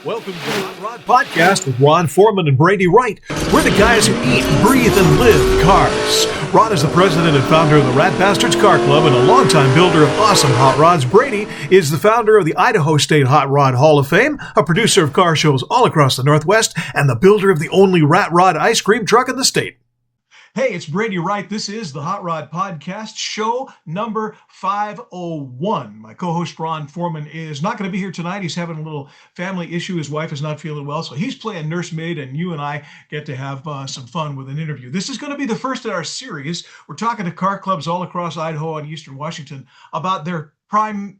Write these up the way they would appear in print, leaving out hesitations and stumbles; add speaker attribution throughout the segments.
Speaker 1: Welcome to the Hot Rod Podcast with Ron Foreman and Brady Wright. We're the guys who eat, breathe, and live cars. Ron is the president and founder of the Rat Bastards Car Club and a longtime builder of awesome hot rods. Brady is the founder of the Idaho State Hot Rod Hall of Fame, a producer of car shows all across the Northwest, and the builder of the only rat rod ice cream truck in the state. Hey, it's Brady Wright. This is the Hot Rod Podcast, show number 501. My co-host Ron Foreman is not going to be here tonight. He's having a little family issue. His wife is not feeling well, so he's playing nursemaid, and you and I get to have some fun with an interview. This is going to be the first in our series. We're talking to car clubs all across Idaho and Eastern Washington about their premier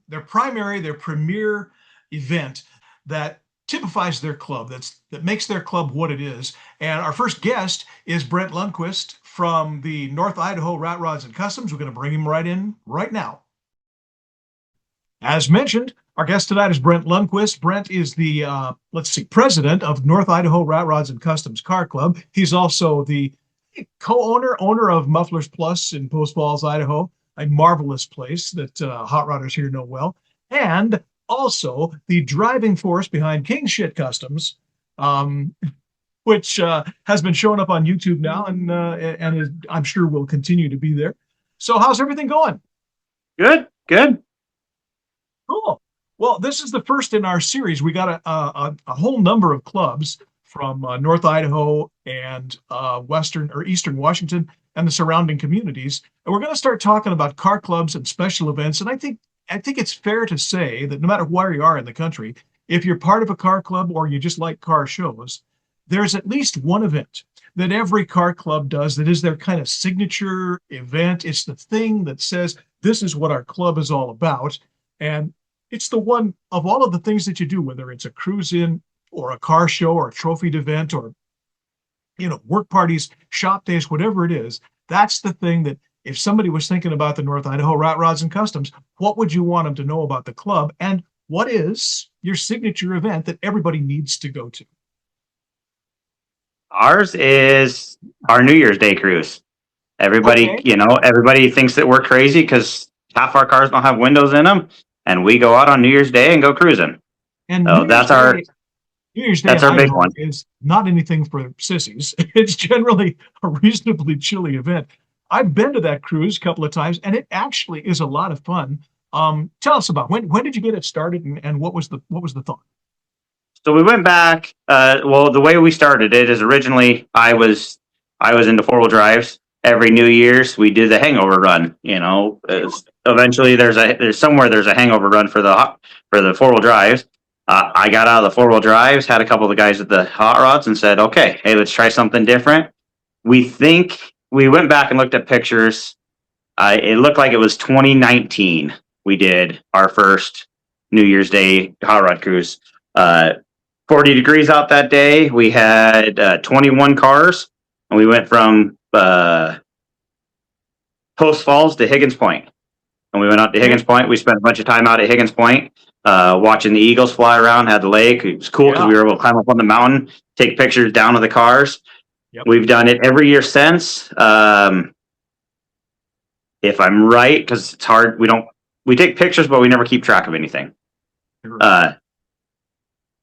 Speaker 1: event that typifies their club, that makes their club what it is. And our first guest is Brent Lundquist from the North Idaho Rat Rods and Kustoms. We're going to bring him right in right now. As mentioned, our guest tonight is Brent Lundquist. Brent is the, president of North Idaho Rat Rods and Kustoms Car Club. He's also the owner of Mufflers Plus in Post Falls, Idaho, a marvelous place that hot rodders here know well. And also the driving force behind King Shit Customs, which has been showing up on YouTube now and is, I'm sure will continue to be there. So how's everything going?
Speaker 2: Good.
Speaker 1: Cool. Well, this is the first in our series. We got a whole number of clubs from North Idaho and Western or Eastern Washington and the surrounding communities. And we're going to start talking about car clubs and special events. And I think it's fair to say that no matter where you are in the country, if you're part of a car club or you just like car shows, there's at least one event that every car club does that is their kind of signature event. It's the thing that says, this is what our club is all about. And it's the one of all of the things that you do, whether it's a cruise-in or a car show or a trophied event or, work parties, shop days, whatever it is, that's the thing that if somebody was thinking about the North Idaho Rat Rods and Kustoms, what would you want them to know about the club? And what is your signature event that everybody needs to go to?
Speaker 2: Ours is our New Year's Day cruise. Everybody thinks that we're crazy because half our cars don't have windows in them, and we go out on New Year's Day and go cruising.
Speaker 1: And
Speaker 2: so that's our big one.
Speaker 1: Is not anything for sissies. It's generally a reasonably chilly event. I've been to that cruise a couple of times, and it actually is a lot of fun. Tell us about when did you get it started, and what was the thought?
Speaker 2: So we went back. The way we started it is originally I was into 4-wheel drives. Every New Year's we did the hangover run. Eventually there's a hangover run for the 4-wheel drives. I got out of the 4-wheel drives, had a couple of the guys at the hot rods, and said, "Okay, hey, let's try something different." We went back and looked at pictures. It looked like it was 2019. We did our first New Year's Day hot rod cruise. 40 degrees out that day. We had 21 cars, and we went from Post Falls to Higgins Point. And we went out to Higgins Point. We spent a bunch of time out at Higgins Point, watching the eagles fly around, had the lake. It was cool because we were able to climb up on the mountain, take pictures down of the cars. Yep. We've done it every year since. If I'm right, because it's hard, we take pictures, but we never keep track of anything.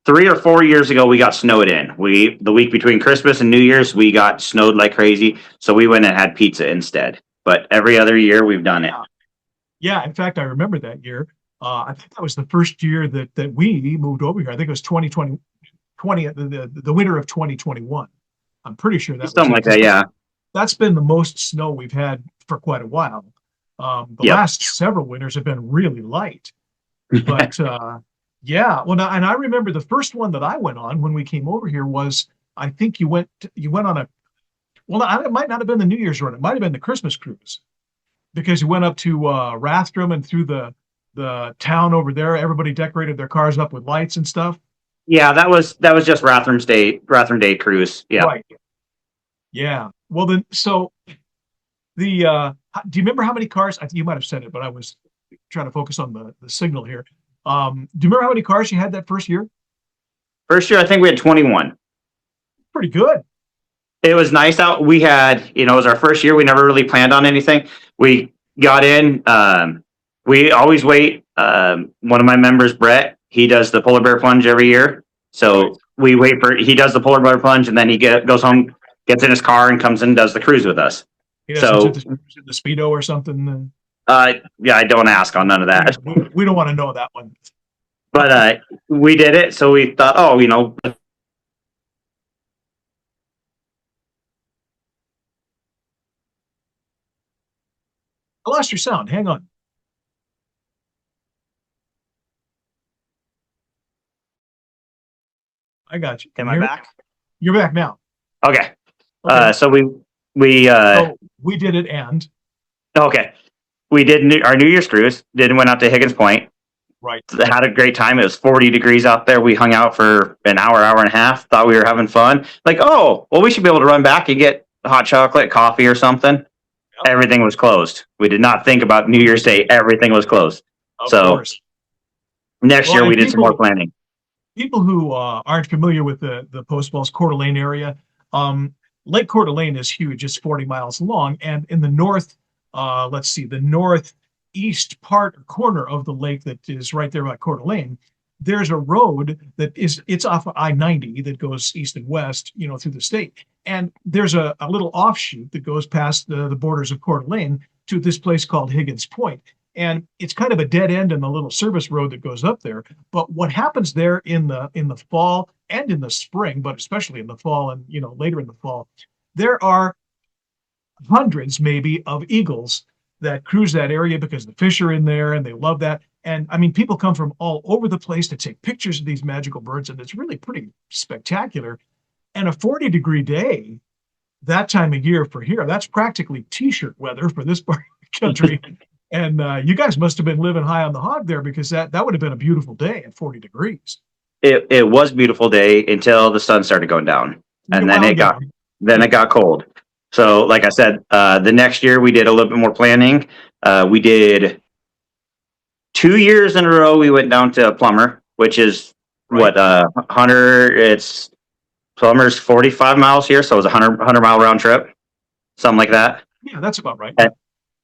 Speaker 2: 3 or 4 years ago, we got snowed in. The week between Christmas and New Year's, we got snowed like crazy, so we went and had pizza instead. But every other year, we've done it.
Speaker 1: Yeah, in fact, I remember that year. I think that was the first year that we moved over here. I think it was 2020, the winter of 2021. I'm pretty sure that
Speaker 2: something like that. Yeah,
Speaker 1: that's been the most snow we've had for quite a while. Last several winters have been really light, but yeah. Well, now, and I remember the first one that I went on when we came over here was, I think you went on it might not have been the New Year's run. It might have been the Christmas cruise, because you went up to Rathdrum and through the town over there. Everybody decorated their cars up with lights and stuff.
Speaker 2: Yeah, that was just Rathdrum Day cruise. Yeah.
Speaker 1: Right. Yeah. Well, then, so do you remember how many cars? You might have said it, but I was trying to focus on the signal here. Do you remember how many cars you had that first year?
Speaker 2: First year, I think we had 21.
Speaker 1: Pretty good.
Speaker 2: It was nice out. We had, it was our first year. We never really planned on anything. We got in. We always wait. One of my members, Brent, he does the polar bear plunge every year. So we wait he does the polar bear plunge, and then he goes home, gets in his car, and comes in and does the cruise with us.
Speaker 1: He doesn't do the Speedo or something.
Speaker 2: Yeah, I don't ask on none of that.
Speaker 1: We don't want to know that one.
Speaker 2: But we did it, so we thought, oh,
Speaker 1: I lost your sound. Hang on. I got you.
Speaker 3: Am I back?
Speaker 1: You're back now.
Speaker 2: Okay. So we
Speaker 1: did it, and
Speaker 2: okay, we did our New Year's cruise. Went out to Higgins Point.
Speaker 1: Right.
Speaker 2: Had a great time. It was 40 degrees out there. We hung out for an hour and a half. Thought we were having fun. Like, oh, well, we should be able to run back and get hot chocolate, coffee, or something. Yep. Everything was closed. We did not think about New Year's Day. Everything was closed. Of course. Next year we did some more planning.
Speaker 1: People who aren't familiar with the Post Falls Coeur d'Alene area, Lake Coeur d'Alene is huge. It's 40 miles long, and in the north, the northeast part or corner of the lake that is right there by Coeur d'Alene, there's a road it's off of I-90 that goes east and west, through the state. And there's a little offshoot that goes past the borders of Coeur d'Alene to this place called Higgins Point. And it's kind of a dead end in the little service road that goes up there. But what happens there in the fall and in the spring, but especially in the fall and later in the fall, there are hundreds maybe of eagles that cruise that area because the fish are in there and they love that. And I mean, people come from all over the place to take pictures of these magical birds, and it's really pretty spectacular. And a 40-degree day that time of year for here, that's practically t-shirt weather for this part of the country. And you guys must have been living high on the hog there, because that would have been a beautiful day at 40 degrees.
Speaker 2: It was a beautiful day until the sun started going down, and then it got cold. So, like I said, the next year we did a little bit more planning. We did 2 years in a row. We went down to Plummer, which is Plummer's 45 miles here, so it was a 100-mile round trip, something like that.
Speaker 1: Yeah, that's about right.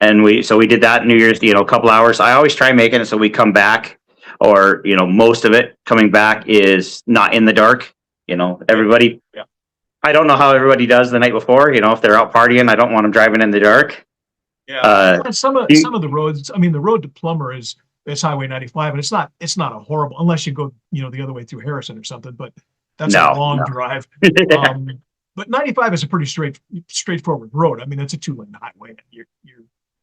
Speaker 2: And we did that New Year's, a couple hours. I always try making it so we come back, or most of it coming back is not in the dark. Everybody. Yeah. I don't know how everybody does the night before. If they're out partying, I don't want them driving in the dark.
Speaker 1: Yeah. Some of the roads. I mean, the road to Plummer it's Highway 95, and it's not a horrible, unless you go the other way through Harrison or something. But that's a long drive. But 95 is a pretty straightforward road. I mean, it's a 2-lane highway.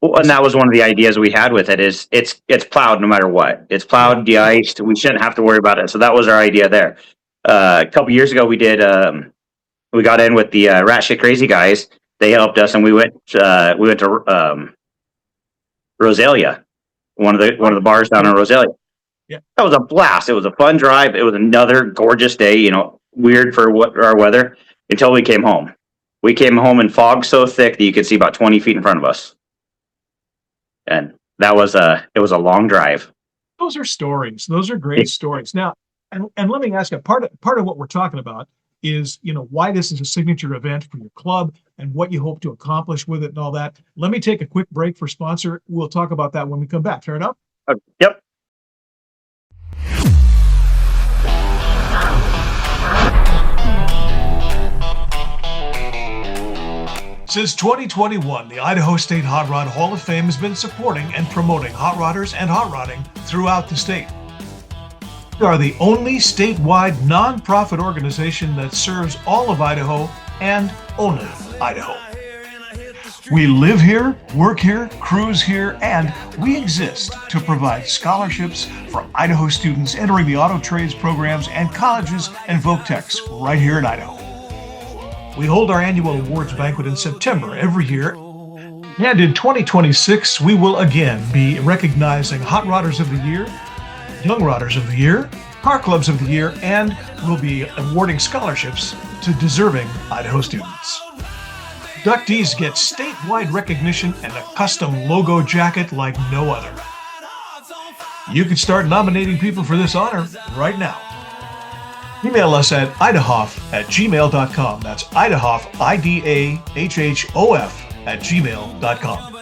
Speaker 2: And that was one of the ideas we had with it. Is it's plowed no matter what. It's plowed, de-iced. We shouldn't have to worry about it. So that was our idea there. A couple years ago, we did. We got in with the Rat Shit Crazy guys. They helped us, and we went to Rosalia, one of the bars down in Rosalia. Yeah, that was a blast. It was a fun drive. It was another gorgeous day. Weird for our weather until we came home. We came home in fog so thick that you could see about 20 feet in front of us. And it was a long drive.
Speaker 1: Those are stories. Those are great stories. Now, and let me ask you, part of what we're talking about is, why this is a signature event for your club and what you hope to accomplish with it and all that. Let me take a quick break for sponsor. We'll talk about that when we come back. Fair enough?
Speaker 2: Yep.
Speaker 1: Since 2021, the Idaho State Hot Rod Hall of Fame has been supporting and promoting hot rodders and hot rodding throughout the state. We are the only statewide nonprofit organization that serves all of Idaho and only Idaho. We live here, work here, cruise here, and we exist to provide scholarships for Idaho students entering the auto trades programs and colleges and Voctechs right here in Idaho. We hold our annual awards banquet in September every year, and in 2026 we will again be recognizing Hot Rodders of the Year, Young Rodders of the Year, Car Clubs of the Year, and we'll be awarding scholarships to deserving Idaho students. Inductees get statewide recognition and a custom logo jacket like no other. You can start nominating people for this honor right now. Email us at idahof@gmail.com. That's idahof, IDAHHOF @gmail.com.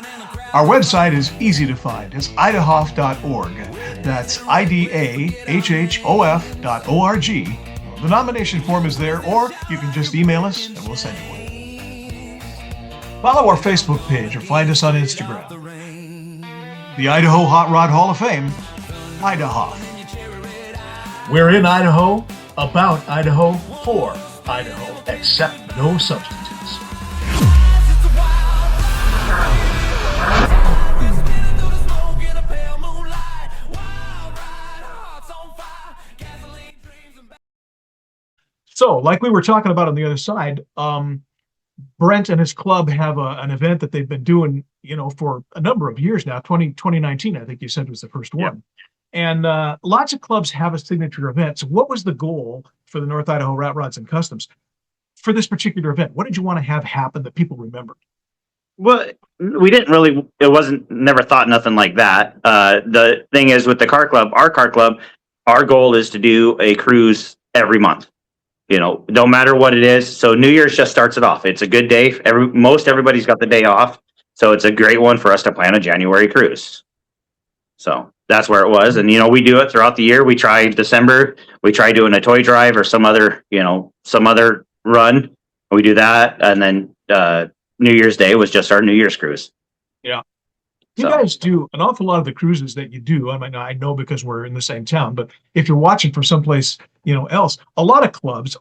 Speaker 1: Our website is easy to find. It's idahof.org. That's IDAHHOF.org. The nomination form is there, or you can just email us and we'll send you one. Follow our Facebook page or find us on Instagram. The Idaho Hot Rod Hall of Fame, Idaho. We're in Idaho, about Idaho, for Idaho, except no substitutes. So, like we were talking about on the other side, Brent and his club have an event that they've been doing, for a number of years now. 2019, I think you said, was the first one. And lots of clubs have a signature event. So what was the goal for the North Idaho Rat Rods and Customs for this particular event? What did you want to have happen that people remembered?
Speaker 2: Well, we didn't really, it wasn't, never thought nothing like that. The thing is with the car club, our goal is to do a cruise every month. Don't matter what it is. So New Year's just starts it off. It's a good day. Everybody's got the day off. So it's a great one for us to plan a January cruise. So that's where it was. And, we do it throughout the year. We try December. We try doing a toy drive or some other run. We do that. And then New Year's Day was just our New Year's cruise.
Speaker 1: Yeah. You guys do an awful lot of the cruises that you do. I mean, I know because we're in the same town, but if you're watching from someplace, else, a lot of clubs,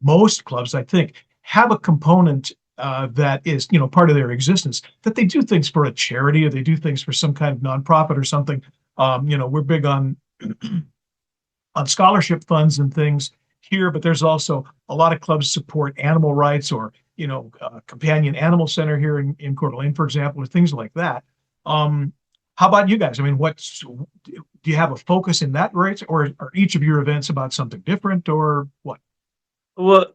Speaker 1: most clubs, I think, have a component that is, part of their existence, that they do things for a charity or they do things for some kind of nonprofit or something. We're big on scholarship funds and things here, but there's also a lot of clubs support animal rights or, companion animal center here in Coeur d'Alene, for example, or things like that. How about you guys? I mean, do you have a focus in that race, or are each of your events about something different, or what?
Speaker 2: Well,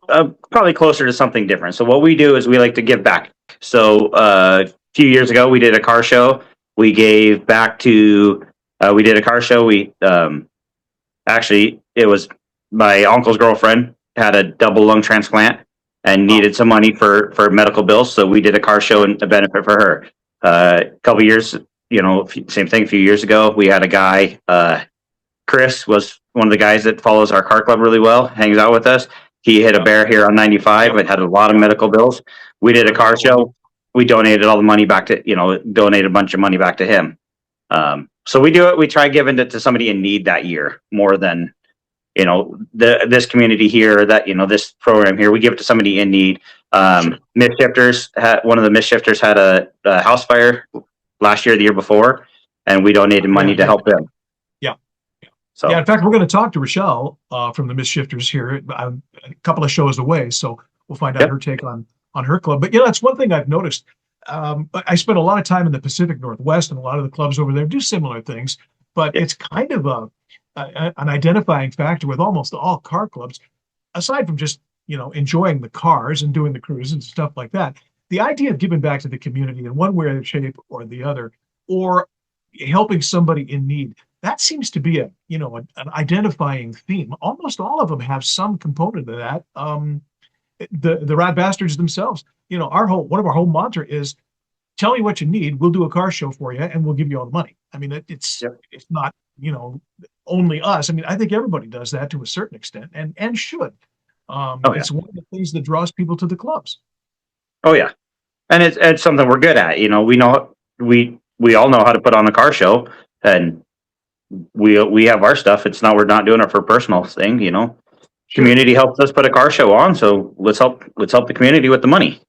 Speaker 2: probably closer to something different. So what we do is we like to give back. So a few years ago, we did a car show. We gave back to, we did a car show. Actually, it was my uncle's girlfriend had a double lung transplant and needed some money for medical bills. So we did a car show and a benefit for her. A couple years, same thing. A few years ago, we had a guy, Chris was one of the guys that follows our car club really well, hangs out with us. He hit a bear here on 95 and had a lot of medical bills. We did a car show. We donated all the money back to, donated a bunch of money back to him. So we do it. We try giving it to somebody in need that year more than, this community here, that, this program here. We give it to somebody in need. Midshifters, one of the midshifters had a house fire last year, the year before, and we donated money to help them.
Speaker 1: Yeah.
Speaker 2: So
Speaker 1: in fact, we're going to talk to Rochelle from the Midshifters here a couple of shows away. So we'll find out her take on her club. But that's one thing I've noticed. I spent a lot of time in the Pacific Northwest, and a lot of the clubs over there do similar things. But it's kind of an identifying factor with almost all car clubs, aside from just enjoying the cars and doing the cruises and stuff like that. The idea of giving back to the community in one way or shape or the other, or helping somebody in need, that seems to be an identifying theme. Almost all of them have some component of that. The Rat Bastards themselves, one of our whole mantra is, tell me what you need, we'll do a car show for you, and we'll give you all the money. I mean, it's not only us. I mean, I think everybody does that to a certain extent, and should. It's one of the things that draws people to the clubs.
Speaker 2: Oh yeah, and it's something we're good at. We all know how to put on a car show, and we have our stuff. We're not doing it for a personal thing. Community helps us put a car show on, so let's help the community with the money.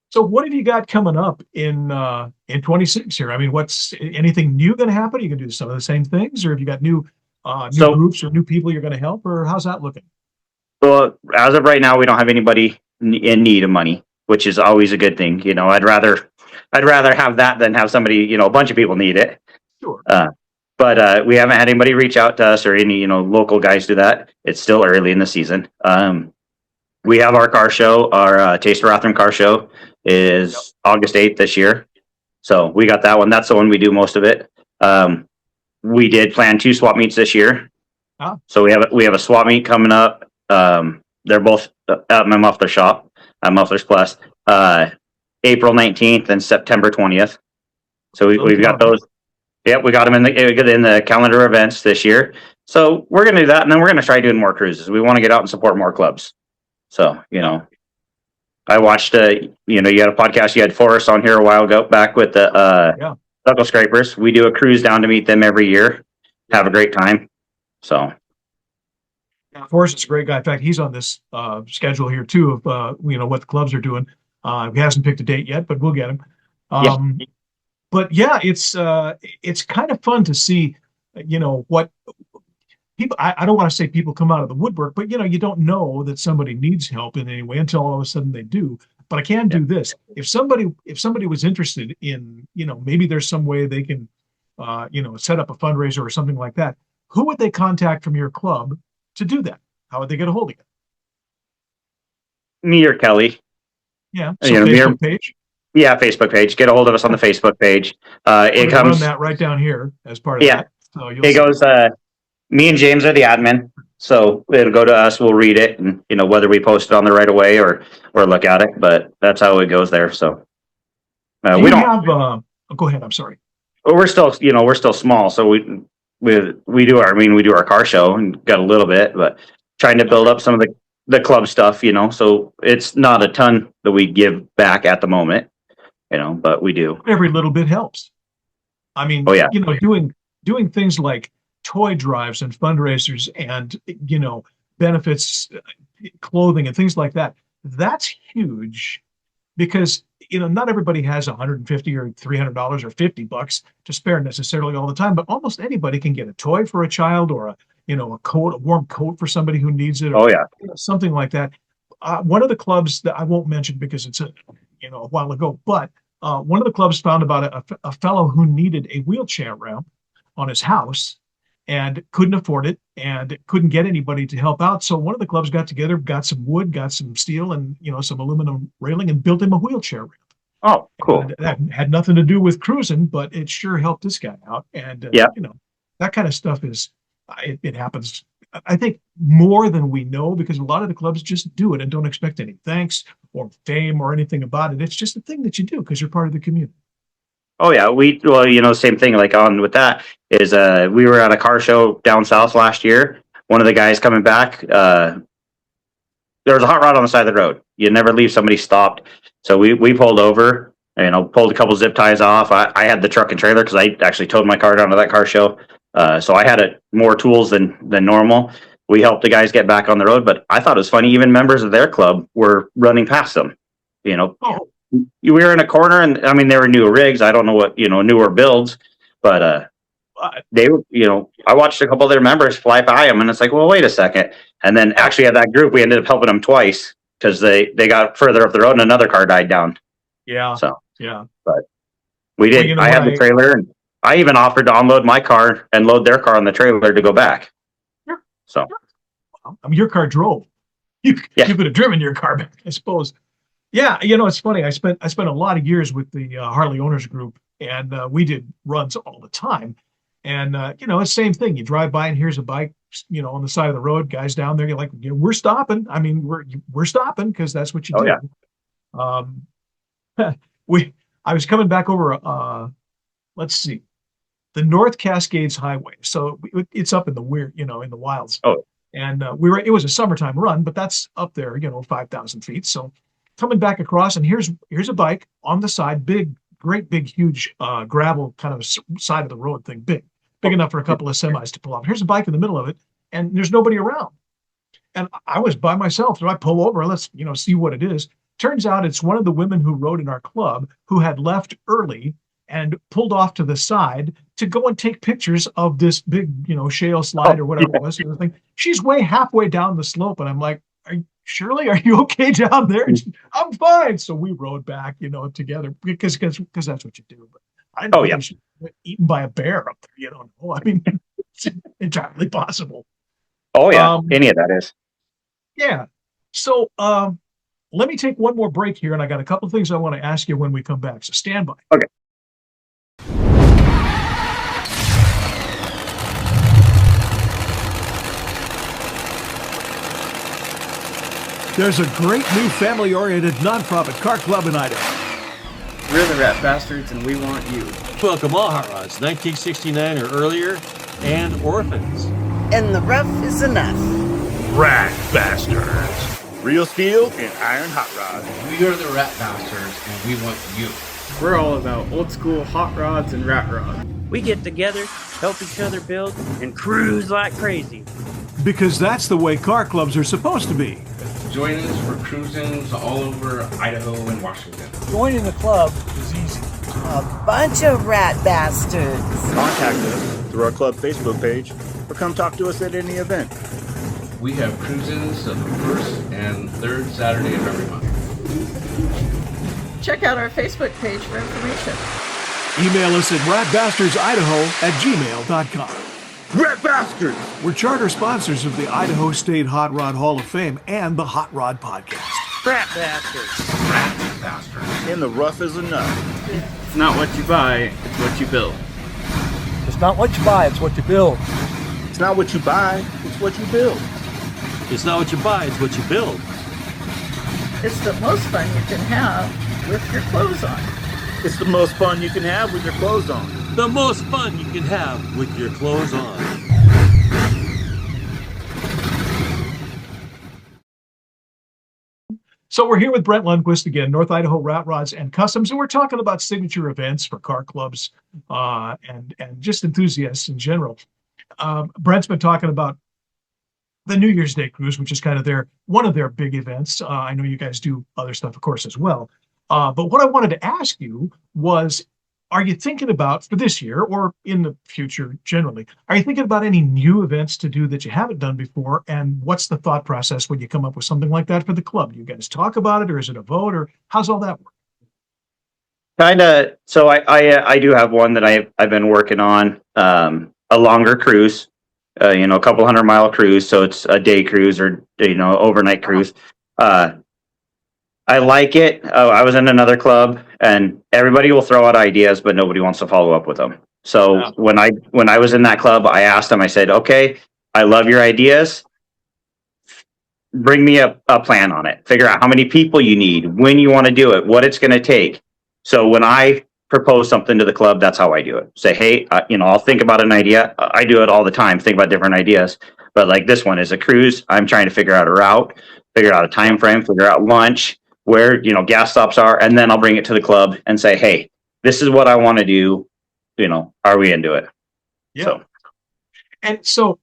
Speaker 1: So what have you got coming up in 26 here? I mean, what's anything new going to happen? Are you going to do some of the same things, or have you got new groups or new people you're going to help, or how's that looking?
Speaker 2: Well, as of right now, we don't have anybody in need of money, which is always a good thing. I'd rather have that than have somebody, a bunch of people need it.
Speaker 1: Sure.
Speaker 2: But we haven't had anybody reach out to us or any, local guys do that. It's still early in the season. We have our car show, our Taste of Rathdrum car show is August 8th this year. So we got that one. That's the one we do most of it. We did plan 2 swap meets this year.
Speaker 1: Oh.
Speaker 2: So we have a swap meet coming up. They're both at my muffler shop at Mufflers Plus, April 19th and September 20th. So we've got those. Yep, we got them in the calendar events this year. So we're going to do that, and then we're going to try doing more cruises. We want to get out and support more clubs. So, I watched, you had a podcast. You had Forrest on here a while ago, back with the Knuckle Scrapers. We do a cruise down to meet them every year. Have a great time. So,
Speaker 1: Forrest is a great guy. In fact, he's on this schedule here too of what the clubs are doing. He hasn't picked a date yet, but we'll get him. But yeah, it's kind of fun to see, what people. I don't want to say people come out of the woodwork, but you don't know that somebody needs help in any way until all of a sudden they do. But I can do this. If somebody was interested in, maybe there's some way they can, set up a fundraiser or something like that. Who would they contact from your club to do that? How would they get a hold of you?
Speaker 2: Me or Kelly.
Speaker 1: Yeah. So Facebook page.
Speaker 2: Yeah, Facebook page. Get a hold of us on the Facebook page. It comes
Speaker 1: run that right down here as part of that. So
Speaker 2: it goes. Me and James are the admin, so it'll go to us. We'll read it, and whether we post it on there right away or look at it. But that's how it goes there. So we don't
Speaker 1: have. Go ahead. I'm sorry.
Speaker 2: We're still small, so we do our car show and got a little bit, but trying to build up some of the club stuff. So it's not a ton that we give back at the moment. But we do.
Speaker 1: Every little bit helps. I mean, doing things like toy drives and fundraisers and, benefits, clothing and things like that. That's huge because, not everybody has $150 or $300 or $50 to spare necessarily all the time, but almost anybody can get a toy for a child or a warm coat for somebody who needs it. Or, something like that. One of the clubs that I won't mention because it's a while ago, but one of the clubs found about a fellow who needed a wheelchair ramp on his house and couldn't afford it and couldn't get anybody to help out. So one of the clubs got together, got some wood, got some steel and, some aluminum railing and built him a wheelchair ramp.
Speaker 2: Oh, cool.
Speaker 1: And that had nothing to do with cruising, but it sure helped this guy out. And, that kind of stuff it happens, I think, more than we know because a lot of the clubs just do it and don't expect any thanks or fame or anything about it. It's just a thing that you do because you're part of the community.
Speaker 2: Oh yeah, same thing. Like on with that is we were at a car show down south last year. One of the guys coming back, there was a hot rod on the side of the road. You never leave somebody stopped. So we pulled over, pulled a couple zip ties off. I had the truck and trailer because I actually towed my car down to that car show. So I had more tools than normal. We helped the guys get back on the road, but I thought it was funny. Even members of their club were running past them. We were in a corner, and I mean, they were newer rigs. I don't know what newer builds, but they, I watched a couple of their members fly by them, and it's like, well, wait a second. And then actually, at that group, we ended up helping them twice because they got further up the road, and another car died down.
Speaker 1: Yeah.
Speaker 2: So
Speaker 1: yeah,
Speaker 2: but we did. I had the trailer, and I even offered to unload my car and load their car on the trailer to go back.
Speaker 1: Sure.
Speaker 2: So,
Speaker 1: I mean, your car drove. You could have driven your car back, I suppose. Yeah, it's funny. I spent a lot of years with the Harley Owners Group, and we did runs all the time. And it's the same thing. You drive by, and here's a bike, on the side of the road. Guys down there, you're like, we're stopping. I mean, we're stopping because that's what you do. Yeah. I was coming back over. Let's see, the North Cascades Highway. So it's up in the in the wilds.
Speaker 2: Oh.
Speaker 1: And it was a summertime run, but that's up there, 5,000 feet. So coming back across, and here's a bike on the side, great big huge gravel kind of side of the road thing, big enough for a couple of semis to pull off. Here's a bike in the middle of it, and there's nobody around. And I was by myself. So I pull over, let's see what it is. Turns out it's one of the women who rode in our club who had left early and pulled off to the side to go and take pictures of this big, shale slide or whatever it was. She's halfway down the slope, and I'm like, Shirley, are you okay down there? I'm fine. So we rode back, together because that's what you do. But I know she was eaten by a bear up there. You don't know. I mean, it's entirely possible.
Speaker 2: Oh yeah, any of that is.
Speaker 1: Yeah. So let me take one more break here, and I got a couple of things I want to ask you when we come back. So stand by.
Speaker 2: Okay.
Speaker 1: There's a great new family-oriented nonprofit car club in Idaho.
Speaker 3: We're the Rat Bastards, and we want you.
Speaker 4: Welcome all hot rods, 1969 or earlier, and orphans. and the rough is enough.
Speaker 5: Rat bastards.
Speaker 6: Real steel and iron hot rods.
Speaker 7: We are the Rat Bastards, and we want you.
Speaker 3: We're all about old school hot rods and rat rods.
Speaker 8: We get together, help each other build, and cruise like crazy.
Speaker 5: Because that's the way car clubs are supposed to be.
Speaker 7: Join us for cruisings all over Idaho and Washington.
Speaker 9: Joining the club is easy.
Speaker 4: A bunch of rat bastards.
Speaker 6: Contact us through our club Facebook page or come talk to us at any event.
Speaker 7: We have cruisings on the first and third Saturday of every month.
Speaker 10: Check out our Facebook page for information.
Speaker 5: Email us at ratbastardsidaho@gmail.com.
Speaker 6: Rat bastards!
Speaker 5: We're charter sponsors of the Idaho State Hot Rod Hall of Fame and the Hot Rod Podcast.
Speaker 8: Rat bastards.
Speaker 7: Rat Bastards.
Speaker 6: And the rough is enough.
Speaker 3: It's not what you buy, it's what you build.
Speaker 9: It's not what you buy, it's what you build.
Speaker 6: It's not what you buy, it's what you build.
Speaker 11: It's not what you buy, it's what you build.
Speaker 10: It's the most fun you can have with your clothes on.
Speaker 6: It's the most fun you can have with your clothes on.
Speaker 11: The most fun you can have with your clothes on.
Speaker 1: So we're here with Brent Lundquist again, North Idaho Rat Rods and Customs, and we're talking about signature events for car clubs and just enthusiasts in general. Brent's been talking about the New Year's Day cruise, which is kind of one of their big events. I know you guys do other stuff, of course, as well. But what I wanted to ask you was, are you thinking about, for this year or in the future generally, are you thinking about any new events to do that you haven't done before? And what's the thought process when you come up with something like that for the club? Do you guys talk about it, or is it a vote, or how's all that work?
Speaker 2: Kind of. So I do have one that I've been working on, a longer cruise, a couple 100-mile cruise. So it's a day cruise or, overnight cruise. I like it. I was in another club, and everybody will throw out ideas, but nobody wants to follow up with them. So when I was in that club, I asked them, I said, okay, I love your ideas. Bring me a plan on it. Figure out how many people you need, when you want to do it, what it's going to take. So when I propose something to the club, that's how I do it. Say, hey, I'll think about an idea. I do it all the time, think about different ideas. But like this one is a cruise. I'm trying to figure out a route, figure out a time frame, figure out lunch, where gas stops are, and then I'll bring it to the club and say, hey, this is what I want to do. Are we into it?
Speaker 1: Yeah. And so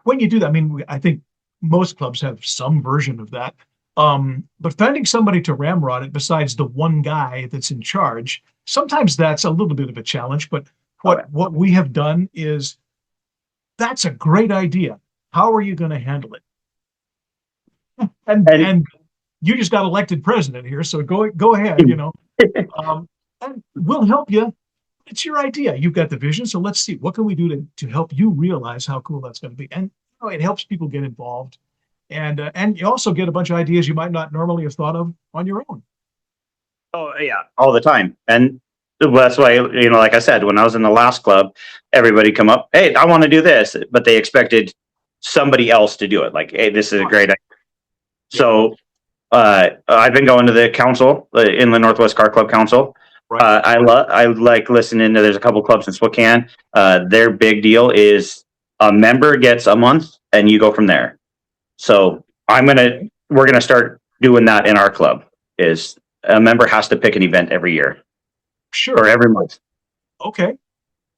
Speaker 1: when you do that, I mean, I think most clubs have some version of that. But finding somebody to ramrod it besides the one guy that's in charge, sometimes that's a little bit of a challenge. But what we have done is, that's a great idea. How are you going to handle it? And you just got elected president here, so go ahead, and we'll help you. It's your idea. You've got the vision, so let's see, what can we do to help you realize how cool that's going to be? And it helps people get involved, and you also get a bunch of ideas you might not normally have thought of on your own.
Speaker 2: Oh yeah, all the time. And that's why, like I said, when I was in the last club, everybody come up, hey, I want to do this, but they expected somebody else to do it. Like, hey, this is a great idea. So I've been going to the council, the Inland Northwest Car Club Council. Right. I like listening to, there's a couple clubs in Spokane. Their big deal is a member gets a month and you go from there. So we're going to start doing that in our club, is a member has to pick an event every year.
Speaker 1: Sure.
Speaker 2: Or every month.
Speaker 1: Okay.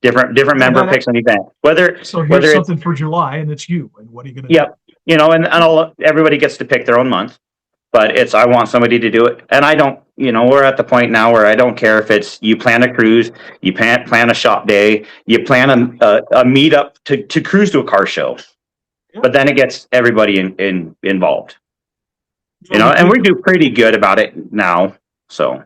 Speaker 2: Different member picks an event. Whether
Speaker 1: something for July and it's you, and what are you going to do?
Speaker 2: Yep. Everybody gets to pick their own month. But I want somebody to do it. And I don't, we're at the point now where I don't care if it's, you plan a cruise, you plan a shop day, you plan a meetup to cruise to a car show. Yeah. But then it gets everybody involved. And we do pretty good about it now. So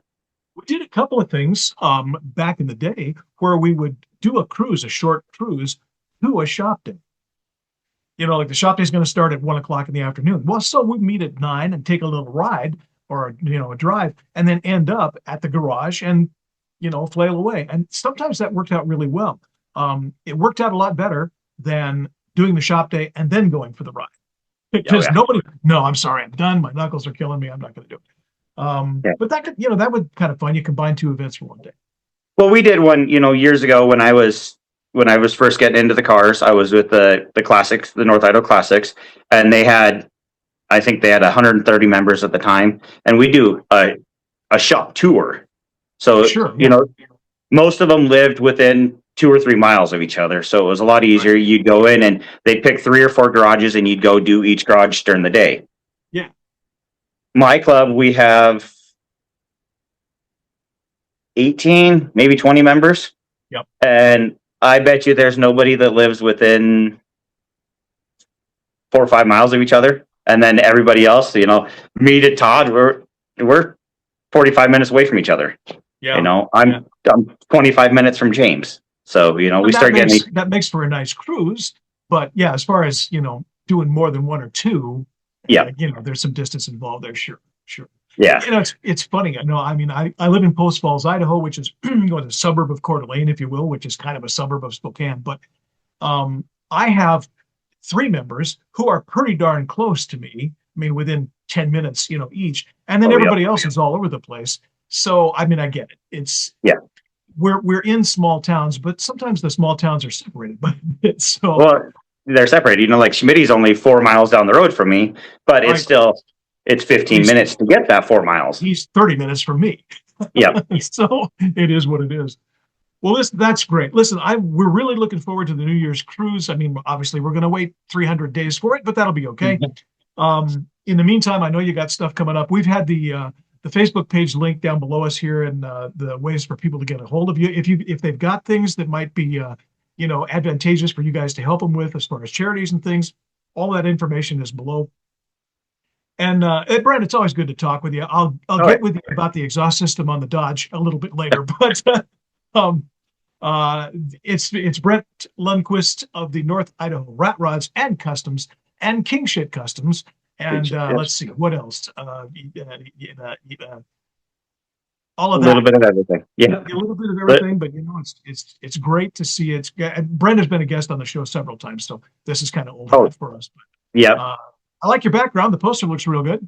Speaker 1: we did a couple of things back in the day where we would do a short cruise to a shop day. Like the shop day is going to start at 1:00 in the afternoon. Well, so we meet at 9 and take a little ride or, a drive, and then end up at the garage and, flail away. And sometimes that worked out really well. It worked out a lot better than doing the shop day and then going for the ride. Because I'm sorry, I'm done. My knuckles are killing me. I'm not going to do it. But that could, that would kind of fun. You combine two events for one day.
Speaker 2: Well, we did one, years ago when I was when I was first getting into the cars, I was with the Classics, the North Idaho Classics, and I think they had 130 members at the time, and we do a shop tour. So,
Speaker 1: Sure,
Speaker 2: you know, most of them lived within 2 or 3 miles of each other. So it was a lot easier. Right. You'd go in and they'd pick 3 or 4 garages and you'd go do each garage during the day.
Speaker 1: Yeah.
Speaker 2: My club, we have 18, maybe 20 members.
Speaker 1: Yep.
Speaker 2: And I bet you there's nobody that lives within 4 or 5 miles of each other. And then everybody else, you know, me to Todd, we're 45 minutes away from each other.
Speaker 1: Yeah.
Speaker 2: You know, I'm 25 minutes from James. So, you know, we start getting
Speaker 1: that makes for a nice cruise. But yeah, as far as, you know, doing more than 1 or 2,
Speaker 2: yeah,
Speaker 1: you know, there's some distance involved there. Sure.
Speaker 2: Yeah.
Speaker 1: You know, it's funny. I live in Post Falls, Idaho, which is a suburb of Coeur d'Alene, if you will, which is kind of a suburb of Spokane. But I have 3 members who are pretty darn close to me. I mean, within 10 minutes, you know, each. And then everybody else is all over the place. So, I mean, I get it. We're in small towns, but sometimes the small towns are separated by a bit. So,
Speaker 2: well, they're separated. You know, like Schmitty's only 4 miles down the road from me, but it's 15 minutes to get that 4 miles.
Speaker 1: He's 30 minutes from me.
Speaker 2: Yeah.
Speaker 1: So it is what it is. Well, that's great. Listen, we're really looking forward to the New Year's cruise. I mean, obviously we're going to wait 300 days for it, but that'll be okay. In the meantime, I know you got stuff coming up. We've had the Facebook page link down below us here, and the ways for people to get a hold of you. If they've got things that might be, you know, advantageous for you guys to help them with as far as charities and things, all that information is below. And Brent, it's always good to talk with you. I'll get with you about the exhaust system on the Dodge a little bit later, but it's Brent Lundquist of the North Idaho Rat Rods and Customs and King Shit Customs. And let's see, what else? All of that.
Speaker 2: A little bit of everything. Yeah.
Speaker 1: A little bit of everything, but you know, it's great to see it. Brent has been a guest on the show several times, so this is kind of old hat for us. But,
Speaker 2: yeah.
Speaker 1: I like your background. The poster looks real good.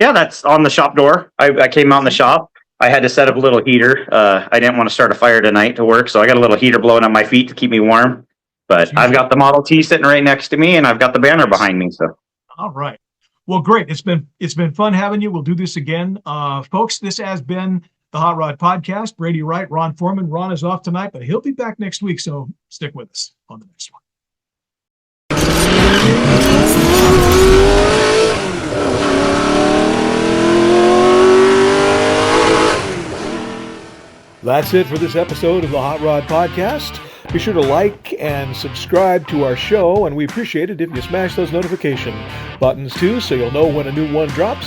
Speaker 2: Yeah, that's on the shop door. I came out in the shop. I had to set up a little heater. I didn't want to start a fire tonight to work, so I got a little heater blowing on my feet to keep me warm. But I've got the Model T sitting right next to me, and I've got the banner behind me. So,
Speaker 1: all right. Well, great. It's been fun having you. We'll do this again, folks. This has been the Hot Rod Podcast. Brady Wright, Ron Foreman. Ron is off tonight, but he'll be back next week. So stick with us on the next one.
Speaker 5: That's it for this episode of the Hot Rod Podcast. Be sure to like and subscribe to our show, and we appreciate it if you smash those notification buttons too, so you'll know when a new one drops.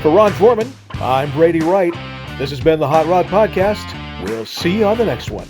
Speaker 5: For Ron Foreman, I'm Brady Wright. This has been the Hot Rod Podcast. We'll see you on the next one.